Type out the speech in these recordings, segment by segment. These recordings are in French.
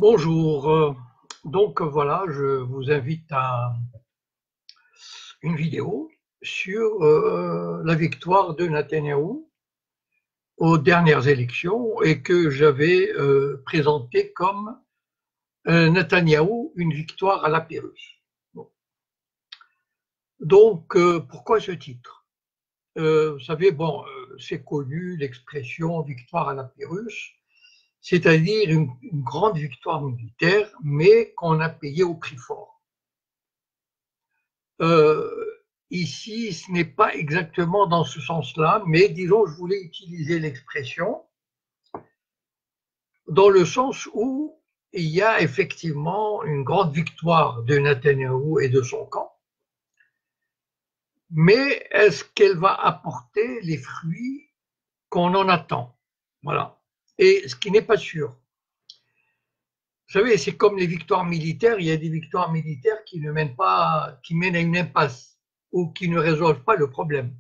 Bonjour. Donc voilà, je vous invite à une vidéo sur la victoire de Netanyahou aux dernières élections et que j'avais présenté comme Netanyahou, une victoire à la Pyrrhus. Bon. Donc pourquoi ce titre? Vous savez, bon, c'est connu l'expression victoire à la Pyrrhus, c'est-à-dire une grande victoire militaire, mais qu'on a payé au prix fort. Ici, ce n'est pas exactement dans ce sens-là, mais disons, je voulais utiliser l'expression dans le sens où il y a effectivement une grande victoire de Netanyahou et de son camp, mais est-ce qu'elle va apporter les fruits qu'on en attend? Voilà. Et ce qui n'est pas sûr. Vous savez, c'est comme les victoires militaires, il y a des victoires militaires qui ne mènent pas, qui mènent à une impasse ou qui ne résolvent pas le problème.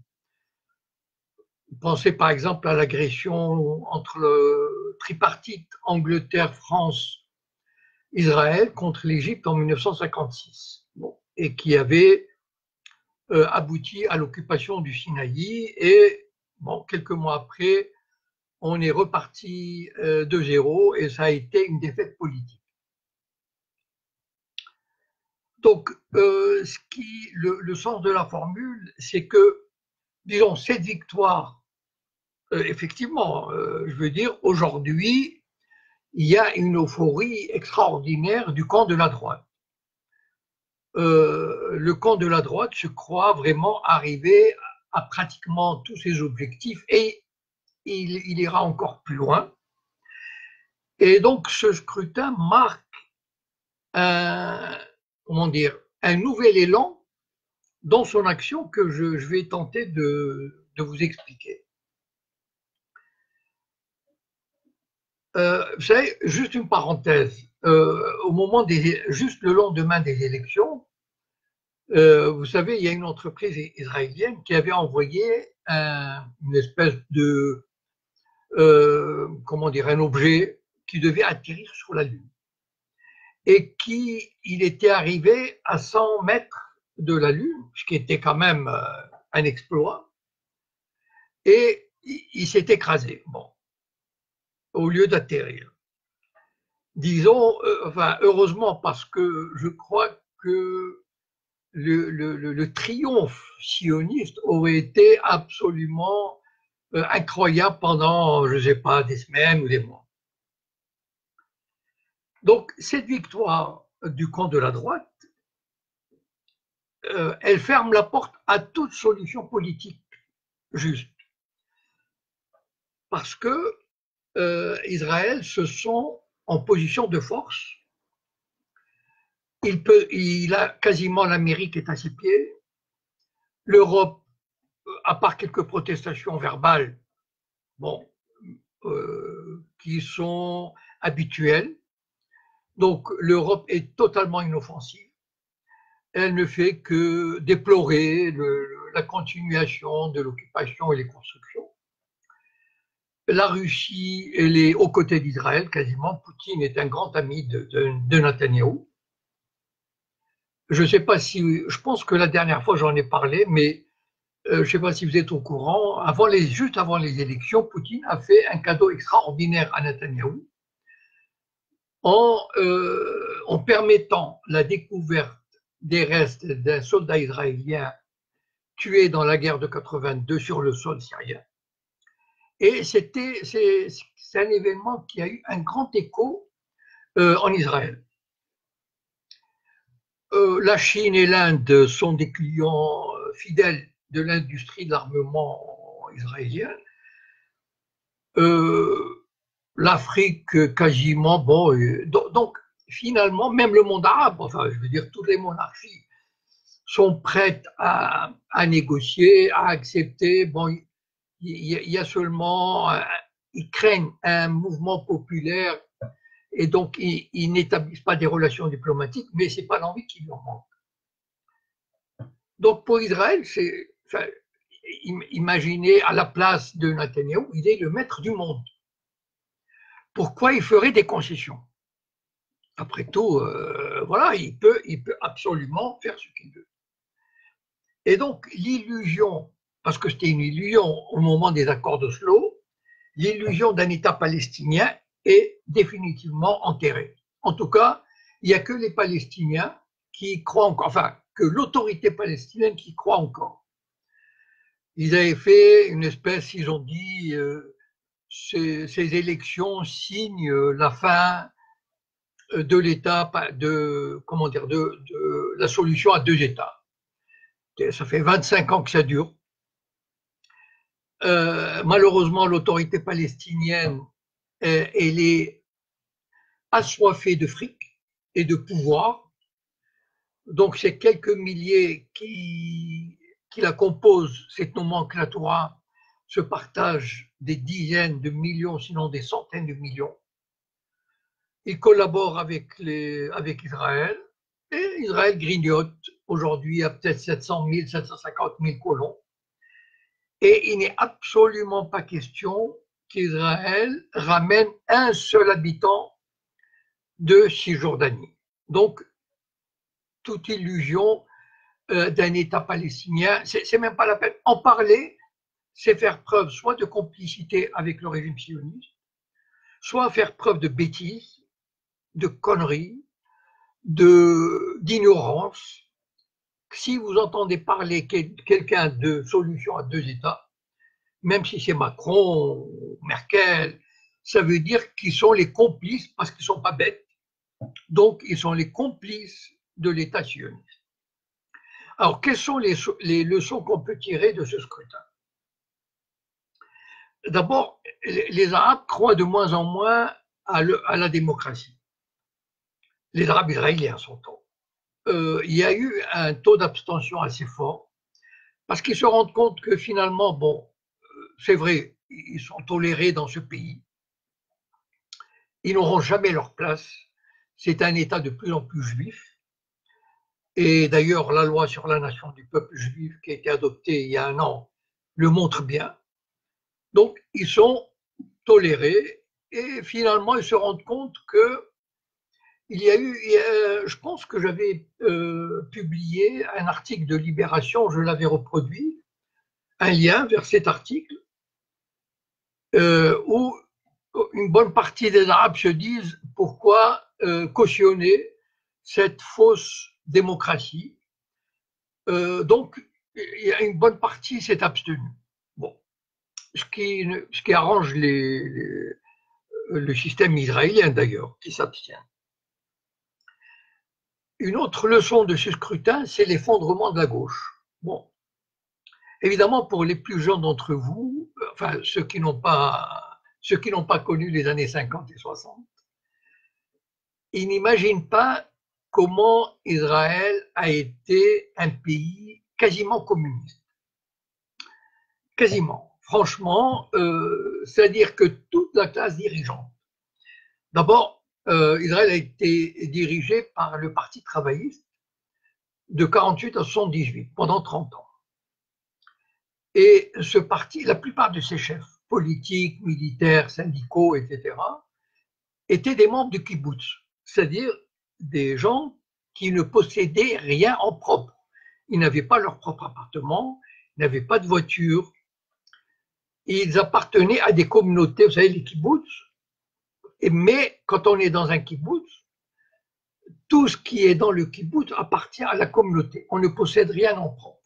Pensez par exemple à l'agression entre le tripartite Angleterre-France-Israël contre l'Égypte en 1956, bon, et qui avait abouti à l'occupation du Sinaï. Et bon, quelques mois après, on est reparti de zéro et ça a été une défaite politique. Donc, le sens de la formule, c'est que, disons, cette victoire, effectivement, je veux dire, aujourd'hui, il y a une euphorie extraordinaire du camp de la droite. Le camp de la droite se croit vraiment arrivé à pratiquement tous ses objectifs et il ira encore plus loin. Et donc, ce scrutin marque un, comment dire, un nouvel élan dans son action que je vais tenter de vous expliquer. Vous savez, juste une parenthèse, juste le lendemain des élections, vous savez, il y a une entreprise israélienne qui avait envoyé une espèce de, comment dire, un objet qui devait atterrir sur la Lune. Et il était arrivé à 100 mètres de la Lune, ce qui était quand même un exploit, et il s'est écrasé, bon, au lieu d'atterrir. Disons, enfin, heureusement, parce que je crois que le triomphe sioniste aurait été absolument incroyable pendant, je ne sais pas, des semaines ou des mois. Donc, cette victoire du camp de la droite, elle ferme la porte à toute solution politique juste. Parce que Israël se sent en position de force. Il a quasiment l'Amérique est à ses pieds. L'Europe, à part quelques protestations verbales, bon, qui sont habituelles. Donc l'Europe est totalement inoffensive. Elle ne fait que déplorer la continuation de l'occupation et les constructions. La Russie, elle est aux côtés d'Israël quasiment. Poutine est un grand ami de Netanyahou. Je ne sais pas si, je pense que la dernière fois j'en ai parlé, mais je ne sais pas si vous êtes au courant, juste avant les élections, Poutine a fait un cadeau extraordinaire à Netanyahou en permettant la découverte des restes d'un soldat israélien tué dans la guerre de 82 sur le sol syrien. Et c'est un événement qui a eu un grand écho en Israël. La Chine et l'Inde sont des clients fidèles de l'industrie de l'armement israélien. L'Afrique quasiment, bon, donc finalement, même le monde arabe, enfin, je veux dire, toutes les monarchies sont prêtes à négocier, à accepter. Bon, il y a seulement, ils craignent un mouvement populaire et donc ils n'établissent pas des relations diplomatiques, mais c'est pas l'envie qui leur manque. Donc pour Israël, enfin, imaginez à la place de Netanyahou, il est le maître du monde. Pourquoi il ferait des concessions? Après tout, voilà, il peut absolument faire ce qu'il veut. Et donc, l'illusion, parce que c'était une illusion au moment des accords d'Oslo, l'illusion d'un État palestinien est définitivement enterrée. En tout cas, il n'y a que les Palestiniens qui croient encore, enfin, que l'autorité palestinienne qui croit encore. Ils avaient fait une espèce, ils ont dit, ces élections signent la fin de l'État, comment dire, de la solution à deux États. Ça fait 25 ans que ça dure. Malheureusement, l'autorité palestinienne, elle est assoiffée de fric et de pouvoir. Donc, c'est quelques milliers qui la composent, cette nomenclature, se partagent des dizaines de millions, sinon des centaines de millions. Ils collaborent avec Israël, et Israël grignote aujourd'hui à peut-être 700 000, 750 000 colons. Et il n'est absolument pas question qu'Israël ramène un seul habitant de Cisjordanie. Donc, toute illusion d'un État palestinien, c'est même pas la peine. En parler, c'est faire preuve soit de complicité avec le régime sioniste, soit faire preuve de bêtises, de conneries, d'ignorance. Si vous entendez parler quelqu'un de solution à deux États, même si c'est Macron, Merkel, ça veut dire qu'ils sont les complices, parce qu'ils ne sont pas bêtes, donc ils sont les complices de l'État sioniste. Alors, quelles sont les leçons qu'on peut tirer de ce scrutin? D'abord, les Arabes croient de moins en moins à la démocratie. Les Arabes israéliens s'entend. Il y a eu un taux d'abstention assez fort, parce qu'ils se rendent compte que finalement, bon, c'est vrai, ils sont tolérés dans ce pays, ils n'auront jamais leur place, c'est un État de plus en plus juif, et d'ailleurs la loi sur la nation du peuple juif qui a été adoptée il y a un an le montre bien. Donc ils sont tolérés, et finalement ils se rendent compte que il y a eu, je pense que j'avais publié un article de Libération, je l'avais reproduit, un lien vers cet article où une bonne partie des Arabes se disent pourquoi cautionner cette fausse démocratie. Donc, il y a une bonne partie s'est abstenue. Bon, ce qui arrange le système israélien d'ailleurs, qui s'abstient. Une autre leçon de ce scrutin, c'est l'effondrement de la gauche. Bon, évidemment, pour les plus jeunes d'entre vous, enfin ceux qui n'ont pas connu les années 50 et 60, ils n'imaginent pas comment Israël a été un pays quasiment communiste. Quasiment. Franchement, c'est-à-dire que toute la classe dirigeante. D'abord, Israël a été dirigé par le Parti travailliste de 48 à 78, pendant 30 ans. Et ce parti, la plupart de ses chefs politiques, militaires, syndicaux, etc., étaient des membres du kibbutz, c'est-à-dire des gens qui ne possédaient rien en propre. Ils n'avaient pas leur propre appartement, ils n'avaient pas de voiture. Ils appartenaient à des communautés, vous savez, les kibbutz. Mais quand on est dans un kibbutz, tout ce qui est dans le kibbutz appartient à la communauté. On ne possède rien en propre.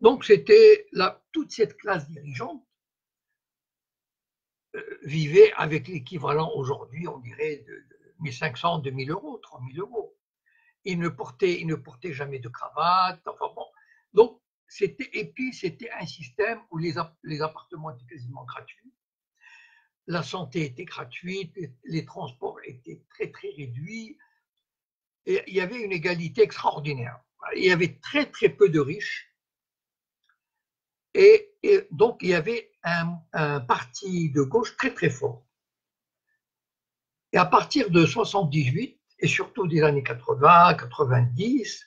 Donc, c'était toute cette classe dirigeante vivait avec l'équivalent aujourd'hui, on dirait, de 1500, 2000 euros, 3000 euros. Ils ne portaient jamais de cravate. Enfin bon. Donc, et puis, c'était un système où les appartements étaient quasiment gratuits. La santé était gratuite, les transports étaient très, très réduits. Et il y avait une égalité extraordinaire. Il y avait très, très peu de riches. Et donc, il y avait un parti de gauche très, très fort. Et à partir de 78, et surtout des années 80, 90,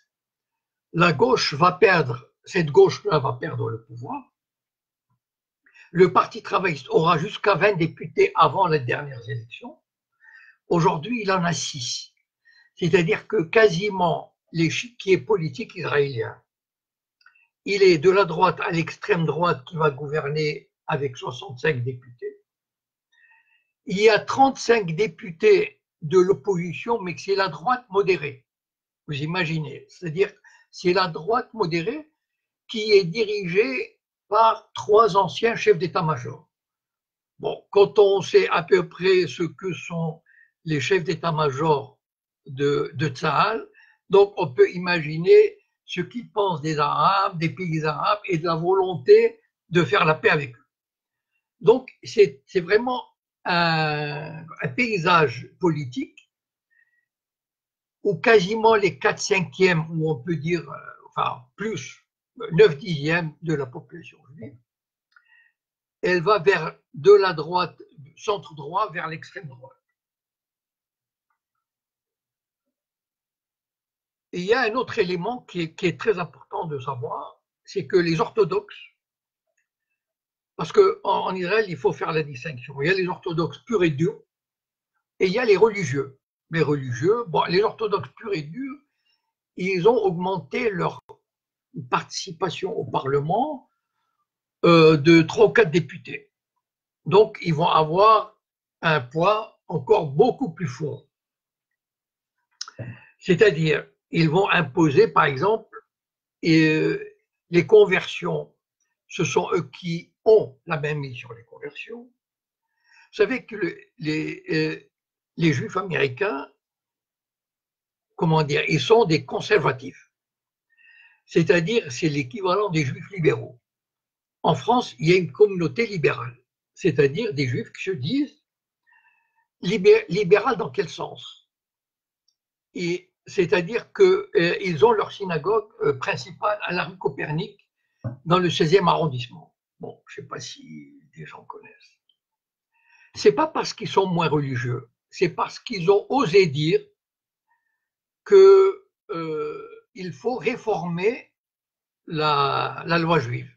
la gauche va perdre, cette gauche-là va perdre le pouvoir. Le Parti travailliste aura jusqu'à 20 députés avant les dernières élections. Aujourd'hui, il en a 6. C'est-à-dire que quasiment l'échiquier politique israélien, il est de la droite à l'extrême droite qui va gouverner avec 65 députés. Il y a 35 députés de l'opposition, mais que c'est la droite modérée. Vous imaginez, c'est-à-dire c'est la droite modérée qui est dirigée par 3 anciens chefs d'état-major. Bon, quand on sait à peu près ce que sont les chefs d'état-major de Tsahal, donc on peut imaginer ce qu'ils pensent des Arabes, des pays arabes et de la volonté de faire la paix avec eux. Donc c'est vraiment un paysage politique où quasiment les 4/5, ou on peut dire, enfin plus, 9/10 de la population juive, elle va vers de la droite, centre droit, vers l'extrême droite. Et il y a un autre élément qui est très important de savoir, c'est que les orthodoxes, parce qu'en Israël, il faut faire la distinction. Il y a les orthodoxes purs et durs, et il y a les religieux. Les religieux, bon, les orthodoxes purs et durs, ils ont augmenté leur participation au Parlement de 3 ou 4 députés. Donc, ils vont avoir un poids encore beaucoup plus fort. C'est-à-dire, ils vont imposer, par exemple, les conversions. Ce sont eux qui ont la main mise sur les conversions. Vous savez que les Juifs américains, comment dire, ils sont des conservatifs. C'est-à-dire, c'est l'équivalent des Juifs libéraux. En France, il y a une communauté libérale, c'est-à-dire des Juifs qui se disent libéral dans quel sens? C'est-à-dire qu'ils ont leur synagogue principale à la rue Copernic, dans le 16e arrondissement. Bon, je ne sais pas si des gens connaissent. Ce n'est pas parce qu'ils sont moins religieux, c'est parce qu'ils ont osé dire qu'il faut réformer la loi juive,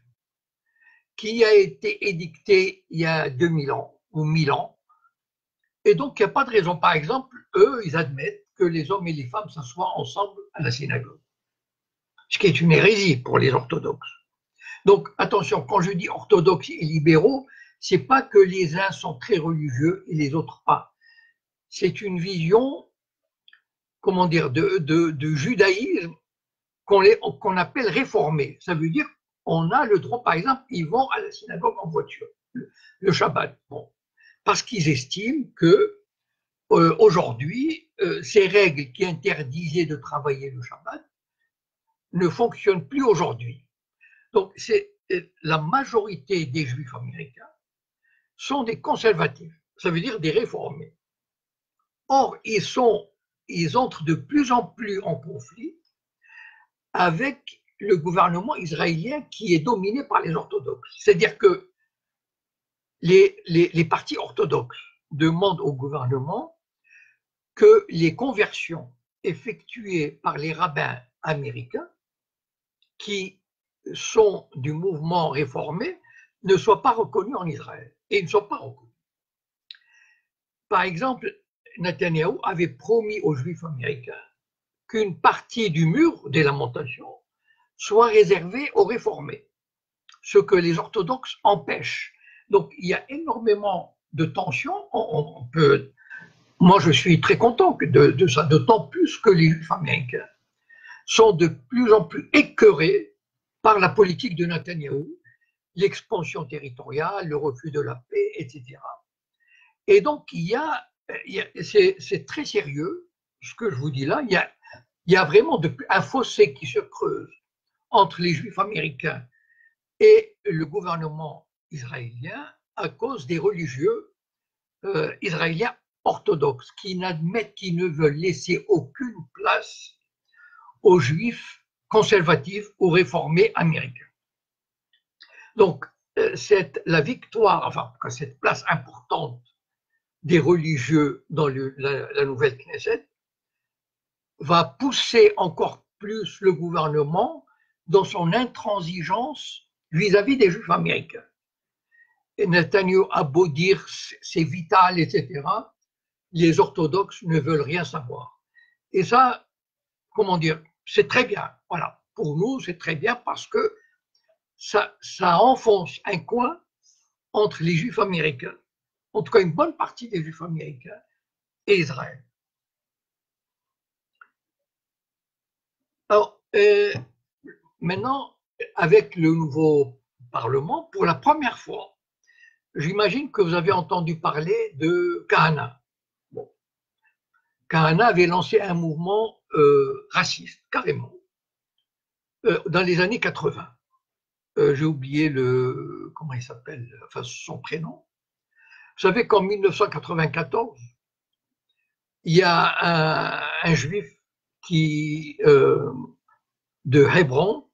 qui a été édictée il y a 2000 ans ou 1000 ans. Et donc, il n'y a pas de raison. Par exemple, eux, ils admettent que les hommes et les femmes s'assoient ensemble à la synagogue, ce qui est une hérésie pour les orthodoxes. Donc, attention, quand je dis orthodoxes et libéraux, c'est pas que les uns sont très religieux et les autres pas. C'est une vision, comment dire, de judaïsme qu'on appelle réformée. Ça veut dire on a le droit, par exemple, ils vont à la synagogue en voiture, le Shabbat. Bon, parce qu'ils estiment que aujourd'hui, ces règles qui interdisaient de travailler le Shabbat ne fonctionnent plus aujourd'hui. Donc, la majorité des Juifs américains sont des conservatifs, ça veut dire des réformés. Or, ils entrent de plus en plus en conflit avec le gouvernement israélien qui est dominé par les orthodoxes. C'est-à-dire que les partis orthodoxes demandent au gouvernement que les conversions effectuées par les rabbins américains qui sont du mouvement réformé ne soient pas reconnus en Israël. Et ils ne sont pas reconnus. Par exemple, Netanyahou avait promis aux Juifs américains qu'une partie du mur des lamentations soit réservée aux réformés, ce que les orthodoxes empêchent. Donc il y a énormément de tensions. Moi, je suis très content de ça, d'autant plus que les Juifs américains sont de plus en plus écœurés par la politique de Netanyahou, l'expansion territoriale, le refus de la paix, etc. Et donc, c'est très sérieux, ce que je vous dis là, il y a vraiment un fossé qui se creuse entre les Juifs américains et le gouvernement israélien à cause des religieux israéliens orthodoxes qui ne veulent laisser aucune place aux Juifs conservatifs ou réformés américains. Donc, la victoire, enfin, cette place importante des religieux dans la nouvelle Knesset va pousser encore plus le gouvernement dans son intransigeance vis-à-vis des Juifs américains. Et Netanyahou a beau dire c'est vital, etc., les orthodoxes ne veulent rien savoir. Et ça, comment dire, c'est très bien. Voilà. Pour nous, c'est très bien parce que ça enfonce un coin entre les Juifs américains, en tout cas une bonne partie des Juifs américains, et Israël. Alors, maintenant, avec le nouveau Parlement, pour la première fois, j'imagine que vous avez entendu parler de Kahana. Bon. Kahana avait lancé un mouvement raciste, carrément, dans les années 80. J'ai oublié comment il s'appelle, enfin son prénom. Vous savez qu'en 1994, il y a un juif qui, de Hébron,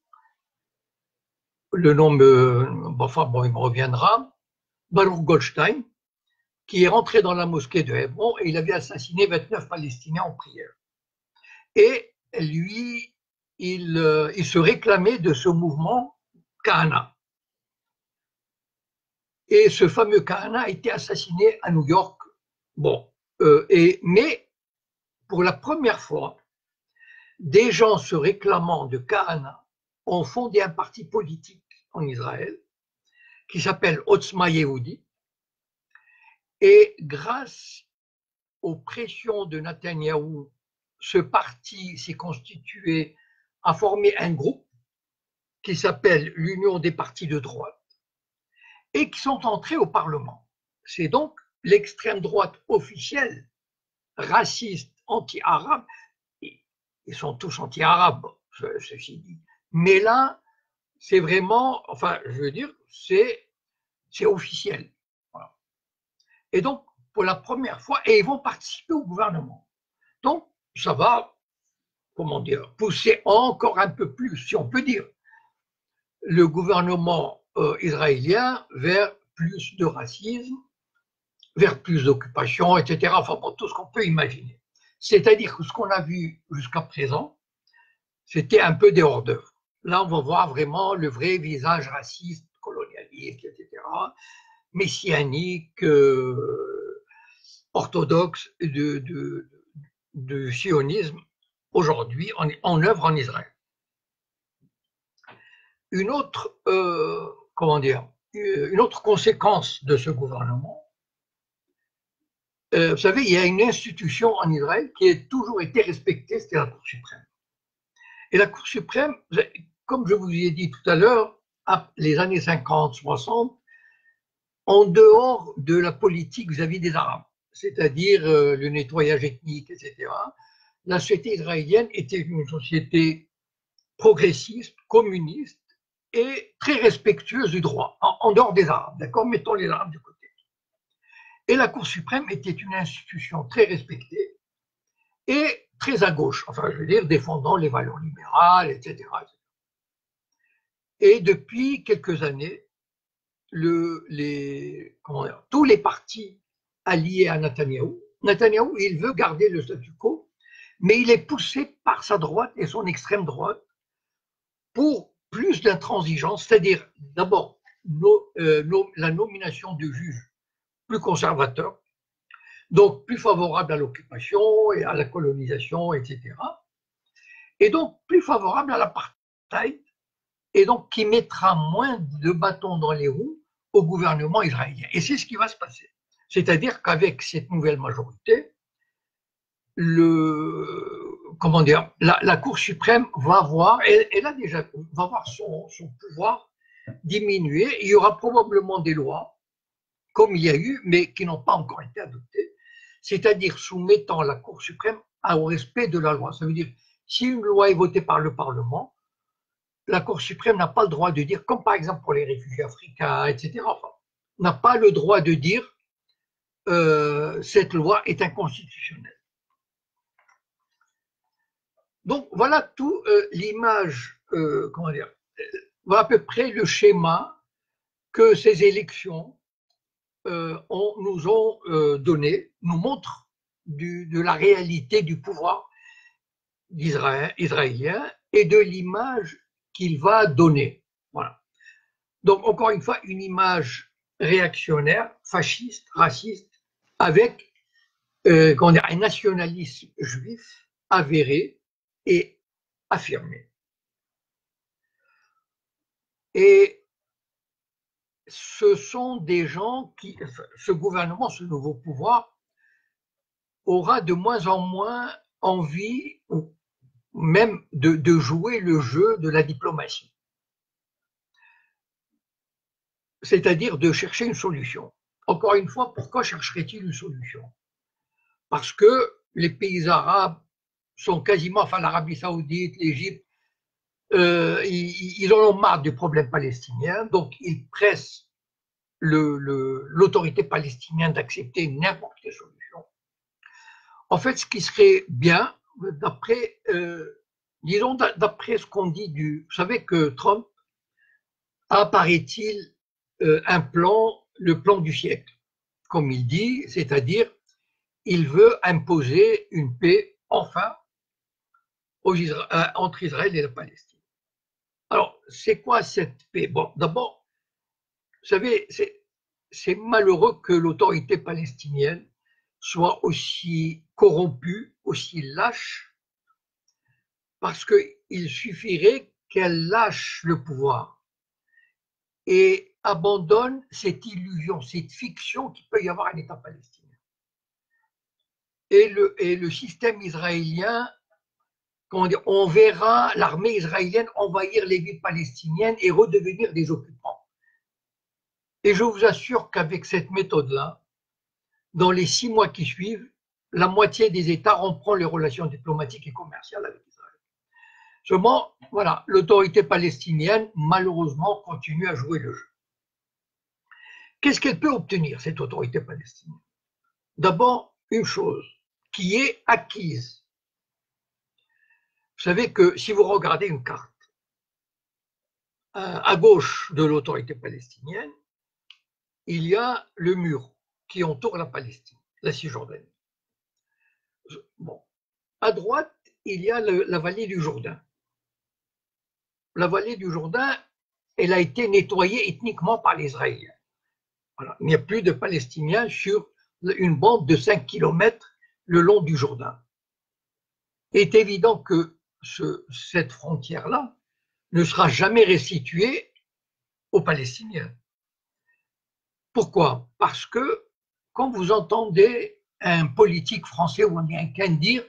le nom enfin bon, il me reviendra, Baruch Goldstein, qui est rentré dans la mosquée de Hébron et il avait assassiné 29 Palestiniens en prière. Et lui, il se réclamait de ce mouvement Kahana. Et ce fameux Kahana a été assassiné à New York. Bon, mais pour la première fois, des gens se réclamant de Kahana ont fondé un parti politique en Israël qui s'appelle Otzma Yehudi. Et grâce aux pressions de Netanyahou, ce parti s'est constitué, a formé un groupe qui s'appelle l'Union des partis de droite et qui sont entrés au Parlement. C'est donc l'extrême droite officielle, raciste, anti-arabe. Ils sont tous anti-arabes, ceci dit. Mais là, c'est vraiment, enfin, je veux dire, c'est officiel. Voilà. Et donc, pour la première fois, et ils vont participer au gouvernement. Donc, ça va, comment dire, pousser encore un peu plus, si on peut dire, le gouvernement israélien vers plus de racisme, vers plus d'occupation, etc. Enfin, bon, tout ce qu'on peut imaginer. C'est-à-dire que ce qu'on a vu jusqu'à présent, c'était un peu des hors-d'œuvre. Là, on va voir vraiment le vrai visage raciste, colonialiste, etc., messianique, orthodoxe de sionisme aujourd'hui en œuvre en Israël. Une autre, comment dire, une autre conséquence de ce gouvernement, vous savez, il y a une institution en Israël qui a toujours été respectée, c'était la Cour suprême. Et la Cour suprême, comme je vous ai dit tout à l'heure, les années 50, 60, en dehors de la politique vis-à-vis des Arabes, c'est-à-dire le nettoyage ethnique, etc., la société israélienne était une société progressiste, communiste et très respectueuse du droit, en dehors des Arabes, d'accord, mettons les Arabes de côté. Et la Cour suprême était une institution très respectée et très à gauche, enfin je veux dire défendant les valeurs libérales, etc. Et depuis quelques années, tous les partis alliés à Netanyahou, il veut garder le statu quo, mais il est poussé par sa droite et son extrême droite pour plus d'intransigeance, c'est-à-dire d'abord la nomination de juges plus conservateurs, donc plus favorables à l'occupation et à la colonisation, etc. Et donc plus favorables à l'apartheid, et donc qui mettra moins de bâtons dans les roues au gouvernement israélien. Et c'est ce qui va se passer. C'est-à-dire qu'avec cette nouvelle majorité, la Cour suprême va voir, elle a déjà, va voir son pouvoir diminuer. Il y aura probablement des lois, comme il y a eu, mais qui n'ont pas encore été adoptées, c'est-à-dire soumettant la Cour suprême au respect de la loi. Ça veut dire, si une loi est votée par le Parlement, la Cour suprême n'a pas le droit de dire, comme par exemple pour les réfugiés africains, etc., enfin, n'a pas le droit de dire cette loi est inconstitutionnelle. Donc voilà tout l'image, comment dire, voilà à peu près le schéma que ces élections nous ont donné, nous montrent de la réalité du pouvoir israélien et de l'image qu'il va donner. Voilà. Donc encore une fois, une image réactionnaire, fasciste, raciste, avec un nationalisme juif avérée et affirmée. Et ce sont des gens qui, ce gouvernement, ce nouveau pouvoir, aura de moins en moins envie, ou même de jouer le jeu de la diplomatie. C'est-à-dire de chercher une solution. Encore une fois, pourquoi chercherait-il une solution? Parce que les pays arabes sont quasiment, enfin l'Arabie Saoudite, l'Égypte, ils en ont marre du problème palestinien, donc ils pressent l'autorité palestinienne d'accepter n'importe quelle solution. En fait, ce qui serait bien, d'après, disons, d'après ce qu'on dit vous savez que Trump a, paraît-il, un plan, le plan du siècle, comme il dit, c'est-à-dire il veut imposer une paix, enfin, entre Israël et la Palestine. Alors, c'est quoi cette paix? Bon, d'abord, vous savez, c'est malheureux que l'autorité palestinienne soit aussi corrompue, aussi lâche, parce qu'il suffirait qu'elle lâche le pouvoir et abandonne cette illusion, cette fiction qu'il peut y avoir un État palestinien. Et le système israélien, comment dire, on verra l'armée israélienne envahir les villes palestiniennes et redevenir des occupants. Et je vous assure qu'avec cette méthode-là, dans les 6 mois qui suivent, la moitié des États reprend les relations diplomatiques et commerciales avec Israël. Seulement, voilà, l'autorité palestinienne, malheureusement, continue à jouer le jeu. Qu'est-ce qu'elle peut obtenir, cette autorité palestinienne? D'abord, une chose qui est acquise. Vous savez que si vous regardez une carte, à gauche de l'autorité palestinienne, il y a le mur qui entoure la Palestine, la Cisjordanie. Bon. À droite, il y a la vallée du Jourdain. La vallée du Jourdain, elle a été nettoyée ethniquement par les Israéliens. Voilà. Il n'y a plus de Palestiniens sur une bande de 5 km le long du Jourdain. Il est évident que cette frontière-là ne sera jamais restituée aux Palestiniens. Pourquoi? Parce que quand vous entendez un politique français ou américain dire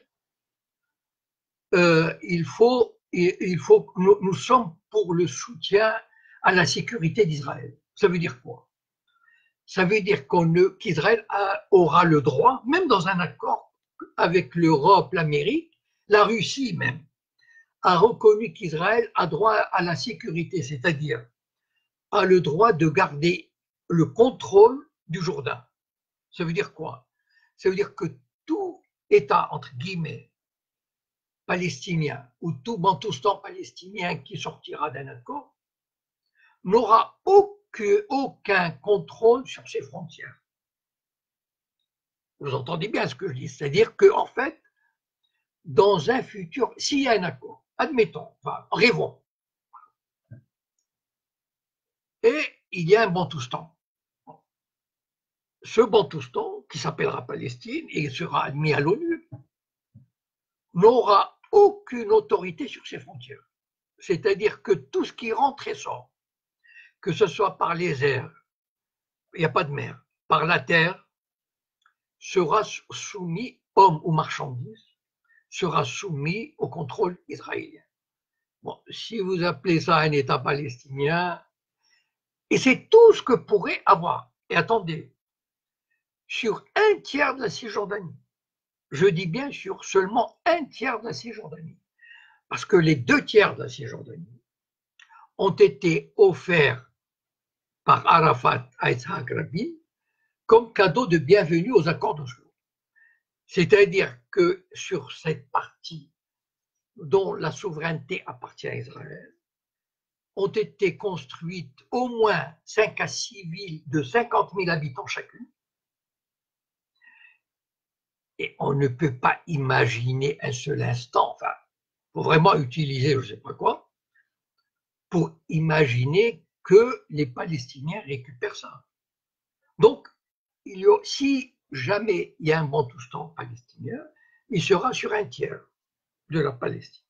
nous sommes pour le soutien à la sécurité d'Israël. Ça veut dire quoi? Ça veut dire qu'Israël aura le droit, même dans un accord avec l'Europe, l'Amérique, la Russie même, a reconnu qu'Israël a droit à la sécurité, c'est-à-dire a le droit de garder le contrôle du Jourdain. Ça veut dire quoi? Ça veut dire que tout État, entre guillemets, palestinien ou tout Bantoustan palestinien qui sortira d'un accord n'aura aucun contrôle sur ses frontières. Vous entendez bien ce que je dis, c'est-à-dire qu'en fait, dans un futur, s'il y a un accord, admettons, enfin, rêvons, et il y a un Bantoustan. Ce Bantoustan, qui s'appellera Palestine et sera admis à l'ONU, n'aura aucune autorité sur ses frontières. C'est-à-dire que tout ce qui rentre et sort, que ce soit par les airs, il n'y a pas de mer, par la terre, sera soumis, homme ou marchandise, sera soumis au contrôle israélien. Bon, si vous appelez ça un État palestinien, et c'est tout ce que pourrait avoir. Et attendez, sur un tiers de la Cisjordanie, je dis bien sur seulement un tiers de la Cisjordanie, parce que les 2 tiers de la Cisjordanie ont été offerts par Arafat à Yitzhak Rabin comme cadeau de bienvenue aux accords d'Oslo. C'est-à-dire que sur cette partie dont la souveraineté appartient à Israël, ont été construites au moins 5 à 6 villes de 50 000 habitants chacune. Et on ne peut pas imaginer un seul instant, enfin, il faut vraiment utiliser je ne sais pas quoi, pour imaginer que les Palestiniens récupèrent ça. Donc, si jamais il y a un Bantoustan palestinien, il sera sur un tiers. de la Palestine.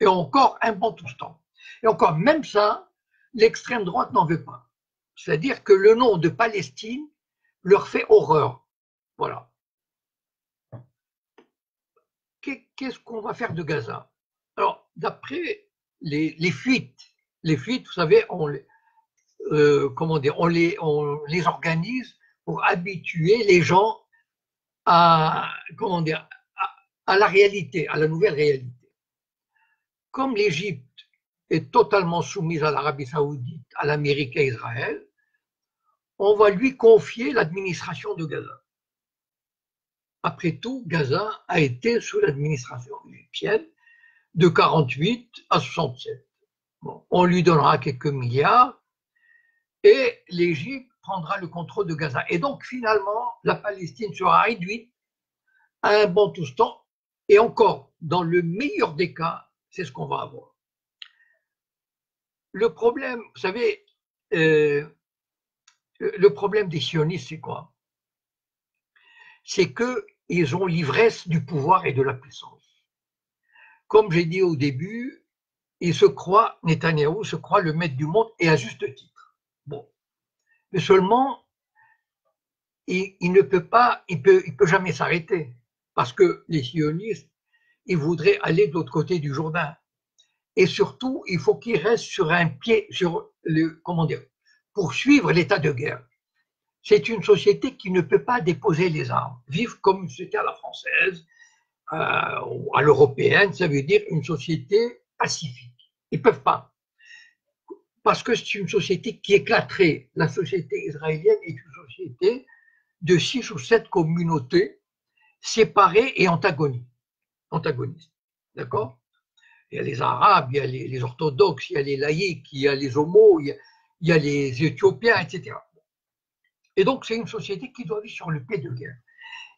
Et encore un Bantoustan. Et encore, même ça, l'extrême droite n'en veut pas. C'est-à-dire que le nom de Palestine leur fait horreur. Voilà. Qu'est-ce qu'on va faire de Gaza? Alors, d'après les fuites, vous savez, comment dire, on les organise pour habituer les gens à, comment dire, à la réalité, à la nouvelle réalité. Comme l'Égypte est totalement soumise à l'Arabie Saoudite, à l'Amérique et à Israël, on va lui confier l'administration de Gaza. Après tout, Gaza a été sous l'administration égyptienne de 48 à 67. Bon, on lui donnera quelques milliards et l'Égypte prendra le contrôle de Gaza. Et donc, finalement, la Palestine sera réduite à un Bantoustan. Et encore, dans le meilleur des cas, c'est ce qu'on va avoir. Le problème, vous savez, le problème des sionistes, c'est quoi? C'est qu'ils ont l'ivresse du pouvoir et de la puissance. Comme j'ai dit au début, Netanyahou se croit le maître du monde, et à juste titre. Bon. Mais seulement, il ne peut pas, il peut jamais s'arrêter. Parce que les sionistes, ils voudraient aller de l'autre côté du Jourdain. Et surtout, il faut qu'ils restent sur un pied, comment dire, pour suivre l'état de guerre. C'est une société qui ne peut pas déposer les armes, vivre comme c'était à la française, à l'européenne, ça veut dire une société pacifique. Ils ne peuvent pas. Parce que c'est une société qui éclaterait. La société israélienne est une société de 6 ou 7 communautés séparées et antagonistes. D'accord? Il y a les Arabes, il y a les orthodoxes, il y a les laïcs, il y a les homos, il y a les Éthiopiens, etc. Et donc, c'est une société qui doit vivre sur le pied de guerre.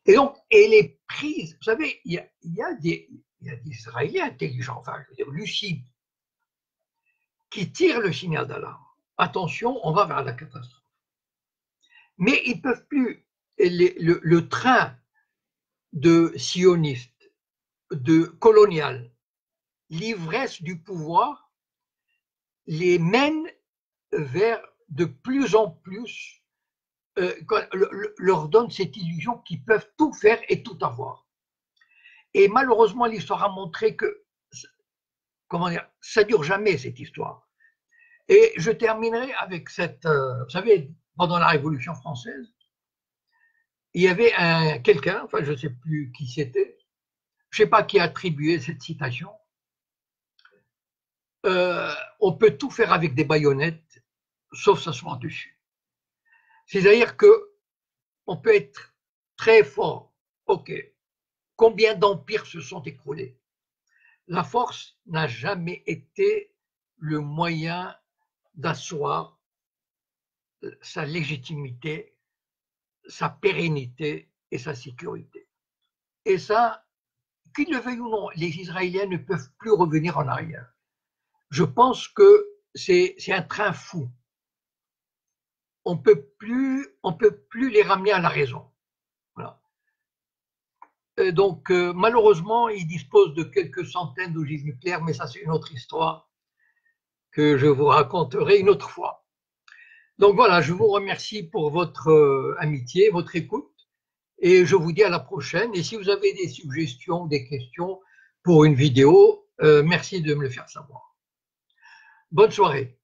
Et donc, elle est prise, vous savez, il y a des Israéliens intelligents, enfin, je veux dire, lucides, qui tirent le signal d'alarme. Attention, on va vers la catastrophe. Mais ils ne peuvent plus, le train de sioniste, de colonial, l'ivresse du pouvoir les mène vers de plus en plus, leur donne cette illusion qu'ils peuvent tout faire et tout avoir. Et malheureusement, l'histoire a montré que, comment dire, ça dure jamais cette histoire. Et je terminerai avec vous savez, pendant la Révolution française, il y avait quelqu'un, enfin je ne sais plus qui c'était, je ne sais pas qui a attribué cette citation. On peut tout faire avec des baïonnettes, sauf s'asseoir dessus. C'est-à-dire que on peut être très fort. Ok. Combien d'empires se sont écroulés? La force n'a jamais été le moyen d'asseoir sa légitimité, sa pérennité et sa sécurité. Et ça, qu'ils le veuillent ou non, les Israéliens ne peuvent plus revenir en arrière. Je pense que c'est un train fou. On peut plus les ramener à la raison. Voilà. Donc, malheureusement, ils disposent de quelques centaines d'ogives nucléaires, mais ça, c'est une autre histoire que je vous raconterai une autre fois. Donc voilà, je vous remercie pour votre amitié, votre écoute, et je vous dis à la prochaine. Et si vous avez des suggestions, des questions pour une vidéo, merci de me le faire savoir. Bonne soirée.